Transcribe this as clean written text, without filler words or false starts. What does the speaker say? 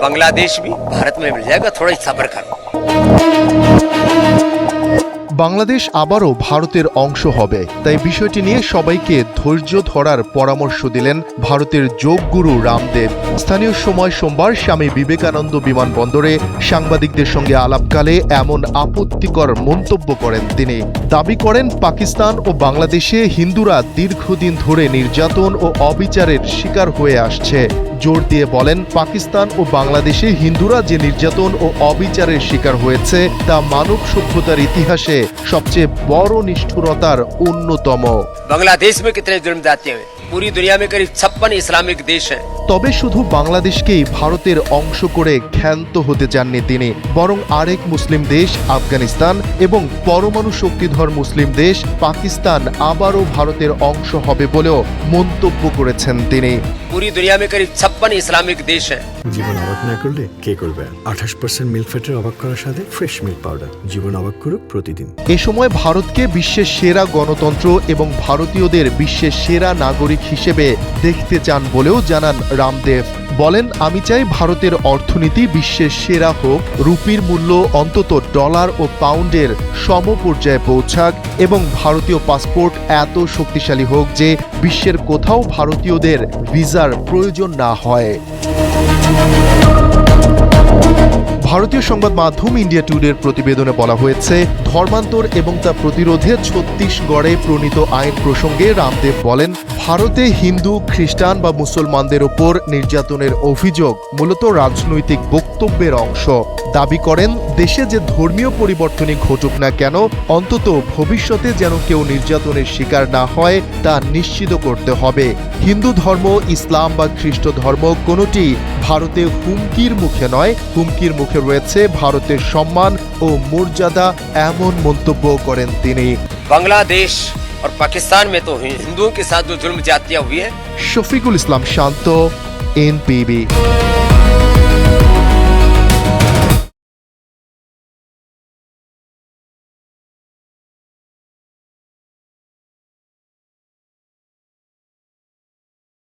बांग्लादेश भी भारत में मिल जाएगा, थोड़ा सब्र करो। বাংলাদেশ আবারও ভারতের অংশ হবে, তাই বিষয়টি নিয়ে সবাইকে ধৈর্য ধরার পরামর্শ দিলেন ভারতের যোগগুরু রামদেব। স্থানীয় সময় সোমবার স্বামী বিবেকানন্দ বিমানবন্দরে সাংবাদিকদের সঙ্গে আলাপকালে এমন আপত্তিকর মন্তব্য করেন তিনি। দাবি করেন পাকিস্তান ও বাংলাদেশে হিন্দুরা দীর্ঘদিন ধরে নির্যাতন ও অবিচারের শিকার হয়ে আসছে। জোর দিয়ে বলেন, পাকিস্তান ও বাংলাদেশে হিন্দুরা যে নির্যাতন ও অবিচারের শিকার হয়েছে তা মানব সভ্যতার ইতিহাসে সবচেয়ে বড় নিষ্ঠুরতার অন্যতম। बांग्लादेश में कितने जुल्म जाते हुए, पूरी दुनिया में करीब 56 इस्लामिक देश हैं। তবে শুধু বাংলাদেশকেই ভারতের অংশ করে ক্ষান্ত হতে চাননি তিনি, বরং আরেক মুসলিম দেশ আফগানিস্তান এবং পরমাণু শক্তিধর মুসলিম দেশ পাকিস্তান আবারও ভারতের অংশ হবে বলেও মন্তব্য করেছেন তিনি। पूरी दुनिया में करीब 56 इस्लामिक देश हैं। জীবন অবাক না করলে কে করবে? 28% মিল্ক ফ্যাটের অবাক করার সাথে ফ্রেশ মিল্ক পাউডার। জীবন অবাক করুক প্রতিদিন। এ সময় ভারতকে বিশ্বের সেরা গণতন্ত্র এবং ভারতীয়দের বিশ্বের সেরা নাগরিক হিসেবে দেখতে চান বলেও জানান রামদেব। বলেন, আমি চাই ভারতের অর্থনীতি বিশ্বের সেরা হোক, রুপির মূল্য অন্তত ডলার ও পাউন্ডের সমপর্যায়ে পৌঁছাক এবং ভারতীয় পাসপোর্ট এত শক্তিশালী হোক যে বিশ্বের কোথাও ভারতীয়দের ভিসার প্রয়োজন না হয়। ভারতীয় সংবাদ মাধ্যম ইন্ডিয়া টুডের প্রতিবেদনে বলা হয়েছে, ধর্মান্তর এবং তা প্রতিরোধে ছত্তিশগড়ে প্রণীত আইন প্রসঙ্গে রামদেব বলেন, ভারতে হিন্দু, খ্রিস্টান বা মুসলমানদের ওপর নির্যাতনের অভিযোগ মূলত রাজনৈতিক বক্তব্যের অংশ। দাবি করেন, দেশে যে ধর্মীয় পরিবর্তনই ঘটুক না কেন, অন্তত ভবিষ্যতে যেন কেউ নির্যাতনের শিকার না হয় তা নিশ্চিত করতে হবে। হিন্দু ধর্ম, ইসলাম বা খ্রিস্ট ধর্ম কোনোটি ভারতে হুমকির মুখে নয়, হুমকির মুখে রয়েছে ভারতের সম্মান ও মর্যাদা, এমন মন্তব্য করেন তিনি। बांग्लादेश और पाकिस्तान में तो हिंदुओं के साथ जो जुल्म ज्यादतियां हुई है। শফিকুল ইসলাম শান্ত, এনপিবি।